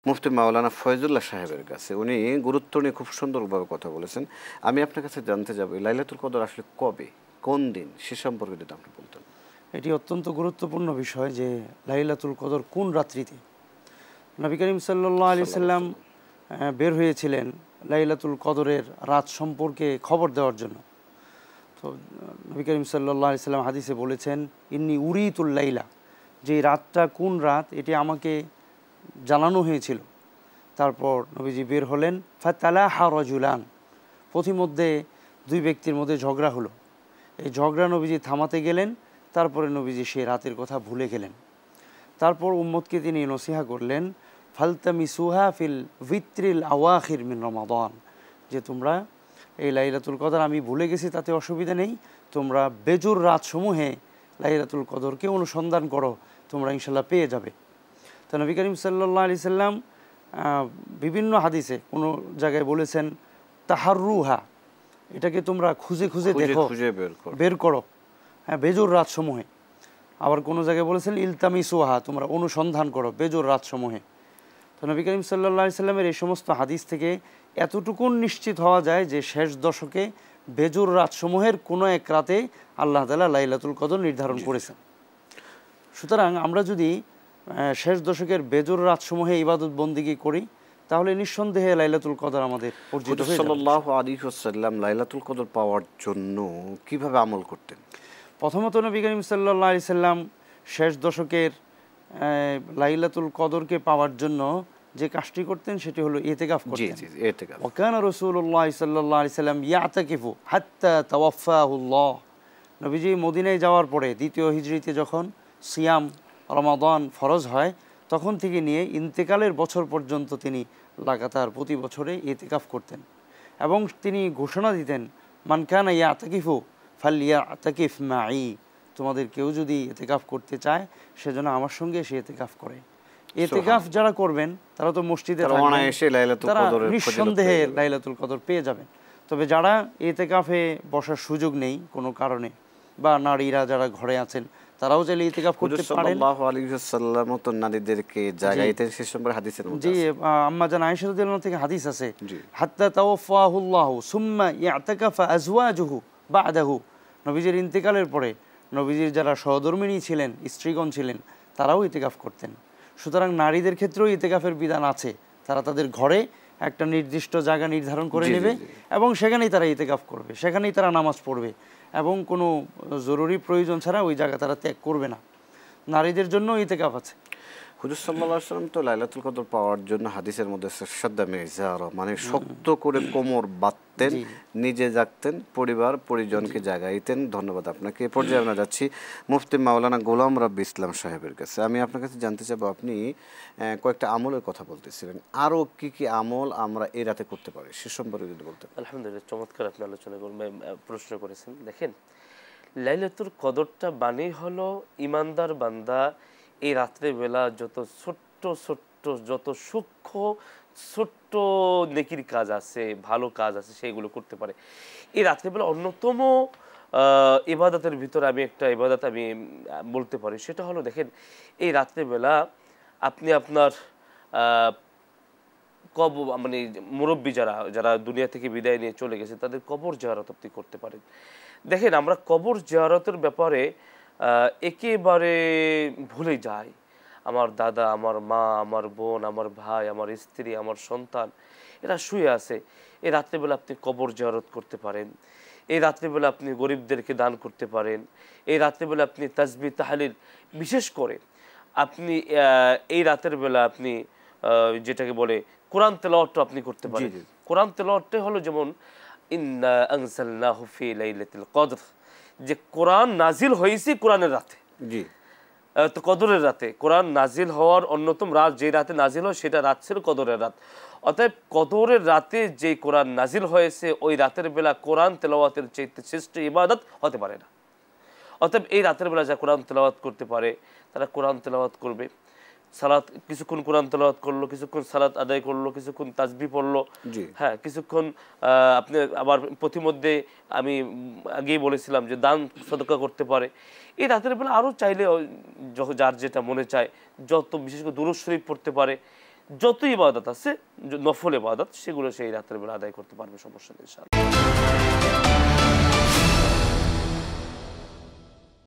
মুফতি মাওলানা ফয়জুল্লাহ সাহেবের কাছে। উনি গুরুত্ব নিয়ে খুব সুন্দরভাবে কথা বলেছেন। আমি আপনার কাছে জানতে যাব লাইলাতুল কদর আসলে কবে, কোন দিন, সে সম্পর্কে যদি আপনি বলতেন। এটি অত্যন্ত গুরুত্বপূর্ণ বিষয় যে লাইলাতুল কদর কোন রাত্রিতে। নবী করিম সাল্লাল্লাহু আলাইহি সাল্লাম বের হয়েছিলেন লাইলাতুল কদরের রাত সম্পর্কে খবর দেওয়ার জন্য। তো নবী করিম সাল্লাল্লাহু আলাইহি সাল্লাম হাদিসে বলেছেন, ইন্নী উরিতুল লাইলা, যে রাতটা কোন রাত এটি আমাকে জানানো হয়েছিল। তারপর নবীজি বের হলেন, ফাতালাহা রাজুলান, পথিমধ্যে দুই ব্যক্তির মধ্যে ঝগড়া হলো। এই ঝগড়া নবীজি থামাতে গেলেন, তারপরে নবীজি সেই রাতের কথা ভুলে গেলেন। তারপর উম্মতকে তিনি নসিহা করলেন, ফালতামিসুহা ফিল ভিত্রিল আওয়াখির মিন রমাদান, যে তোমরা এই লাইলাতুল কদর আমি ভুলে গেছি তাতে অসুবিধা নেই, তোমরা বেজুর রাতসমূহে লাইলাতুল কদরকে অনুসন্ধান করো, তোমরা ইনশাল্লাহ পেয়ে যাবে। তো নবী করিম সাল্লাল্লাহু আলাইহি সাল্লাম বিভিন্ন হাদিসে কোনো জায়গায় বলেছেন তাহাররুহা, এটাকে তোমরা খুঁজে খুঁজে দেখো, বের করো, হ্যাঁ, বেজুর রাতসমূহে। আবার কোনো জায়গায় বলেছেন ইলতামিসুহা, তোমরা অনুসন্ধান করো বেজুর রাতসমূহে। তো নবী করিম সাল্লাল্লাহু আলাইহি সাল্লামের এই সমস্ত হাদিস থেকে এতটুকুন নিশ্চিত হওয়া যায় যে শেষ দশকে বেজুর রাতসমূহের কোনো এক রাতে আল্লাহ তাআলা লাইলাতুল কদর নির্ধারণ করেছেন। সুতরাং আমরা যদি শেষ দশকের বেজুর রাতসমূহে ইবাদত বন্দিগি করি, তাহলে নিঃসন্দেহে লাইলাতুল কদর আমাদের অর্জিত হয়ে যাবে। সাল্লাল্লাহু আলাইহি ওয়াসাল্লাম লাইলাতুল কদর পাওয়ার জন্য কিভাবে আমল করতেন? প্রথমত নবী করিম সাল্লাল্লাহু আলাইহি সাল্লাম শেষ দশকের লাইলাতুল কদরকে পাওয়ার জন্য যে কাজটি করতেন সেটি হলো ইতিকাফ করতেন। ওয়া কানা রাসূলুল্লাহ সাল্লাল্লাহু আলাইহি সাল্লাম ইয়াতাকিফু হাত্তা তাওয়াফাহুল্লাহ। নবীজি মদিনায় যাওয়ার পরে দ্বিতীয় হিজরিতে যখন সিয়াম রমাদান ফরজ হয়, তখন থেকে নিয়ে ইন্তেকালের বছর পর্যন্ত তিনি লাগাতার প্রতি বছরে ইতিকাফ করতেন। এবং তিনি ঘোষণা দিতেন, মান কানা ইয়াতাকিফু ফালইয়াতাকিফ মাই, তোমাদের কেউ যদি ইতিকাফ করতে চায় সেজন্য আমার সঙ্গে সে ইতিকাফ করে। ইতিকাফ যারা করবেন তারা তো মসজিদে থাকবেন, তারা নিঃসন্দেহে লাইলাতুল কদর পেয়ে যাবেন। তবে যারা ইতিকাফে বসার সুযোগ নেই কোনো কারণে, বা নারীরা যারা ঘরে আছেন, তারাও চাইলে ইতিকাফ করতে পারেন। সাল্লাল্লাহু আলাইহি ওয়াসাল্লাম তো নারীদেরকে জাগাইতেন, সে সম্পর্কে হাদিসের মধ্যে জি, আম্মা জান আয়েশা রাদিয়াল্লাহু আনহা থেকে হাদিস আছে, হাত্তা তাওয়াফাহুল্লাহু সুম্মা ইয়াতাকাফা আজওয়াজুহু বা'দাহু। নবীজির ইন্তেকালের পরে নবীজির যারা সহধর্মিণী ছিলেন, স্ত্রীগণ ছিলেন, তারাও ইতিকাফ করতেন। সুতরাং নারীদের ক্ষেত্রেও ইতিকাফের বিধান আছে। তারা তাদের ঘরে একটা নির্দিষ্ট জায়গা নির্ধারণ করে নেবে এবং সেখানেই তারা ইতিকাফ করবে, সেখানেই তারা নামাজ পড়বে এবং কোনো জরুরি প্রয়োজন ছাড়া ওই জায়গা তারা ত্যাগ করবে না। নারীদের জন্য ইতিকাফ আছে। হুজুর সাল্লাল্লাহু আলাইহি ওয়াসাল্লাম তো লাইলাতুল কদর পাওয়ার জন্য হাদিসের মধ্যে সাদ্দা মিজার, মানে শক্ত করে কোমর বাঁধতেন, নিজে জাগতেন, পরিবার পরিজনকে জাগাইতেন। ধন্যবাদ আপনাকে। এ পর্যায়ে আমরা যাচ্ছি মুফতি মাওলানা গোলাম রাব্বি ইসলাম সাহেবের কাছে। আমি আপনার কাছে জানতে চাইবো, আপনি কয়েকটা আমলের কথা বলতেছিলেন, আরও কি কি আমল আমরা এই রাতে করতে পারি সে সম্পর্কে যদি বলতেন। আলহামদুলিল্লাহ, চমৎকার আপনি আলোচনা প্রশ্ন করেছেন। দেখেন, লাইলাতুল কদরটা বাণী হলো ইমানদার বান্দা এই রাত্রেবেলা যত ছোট্ট ছোট্ট, যত সূক্ষ্ম ছোট্ট নেকির কাজ আছে, ভালো কাজ আছে, সেইগুলো করতে পারে। এই রাত্রেবেলা অন্যতম ইবাদতের ভিতরে আমি একটা ইবাদত আমি বলতে পারি, সেটা হলো দেখেন, এই রাত্রেবেলা আপনি আপনার মানে মুরব্বী যারা যারা দুনিয়া থেকে বিদায় নিয়ে চলে গেছে তাদের কবর জিয়ারত আপনি করতে পারেন। দেখেন, আমরা কবর জিয়ারতের ব্যাপারে একেবারে ভুলে যাই। আমার দাদা, আমার মা, আমার বোন, আমার ভাই, আমার স্ত্রী, আমার সন্তান, এরা শুয়ে আছে। এই রাত্রেবেলা আপনি কবর জিয়ারত করতে পারেন। এই রাত্রেবেলা আপনি গরিবদেরকে দান করতে পারেন। এই রাত্রেবেলা আপনি তাসবিহ তাহলিল, বিশেষ করে আপনি এই রাতের বেলা আপনি যেটাকে বলে কোরআন তেলাওয়াতটা আপনি করতে পারেন। কোরআন তেলাওয়াতটা হলো যেমন ইন্না আনজালনাহু ফি লাইলাতুল কদর, যে কোরআন নাজিল হয়েছে কোরআনের রাতে, জি, তো কদরের রাতে। কোরআন নাজিল হওয়ার অন্যতম রাত, যে রাতে নাজিল হয় সেটা রাত ছিল কদরের রাত। অতএব কদরের রাতে যে কোরআন নাজিল হয়েছে ওই রাতের বেলা কোরআন তেলাওয়াতের চাইতে শ্রেষ্ঠ ইবাদত হতে পারে না। অতএব এই রাতের বেলা যা কোরআন তেলাওয়াত করতে পারে তারা কোরআন তেলাওয়াত করবে। সালাত কিছুক্ষণ কোরআন তেলাওয়াত করলো, কিছুক্ষণ সালাত আদায় করলো, কিছুক্ষণ তাসবিহ পড়লো, হ্যাঁ, কিছুক্ষণ আপনি আবার প্রতিমধ্যে আমি আগেই বলেছিলাম যে দান সদকা করতে পারে। এই রাতের বেলা আরও চাইলে যার যেটা মনে চায়, যত বিশেষ করে দুরূদ শরীফ পড়তে পারে, যত ইবাদত আছে নফল ইবাদত সেগুলো সেই রাতের বেলা আদায় করতে পারবে, সমস্যা নেই ইনশাআল্লাহ।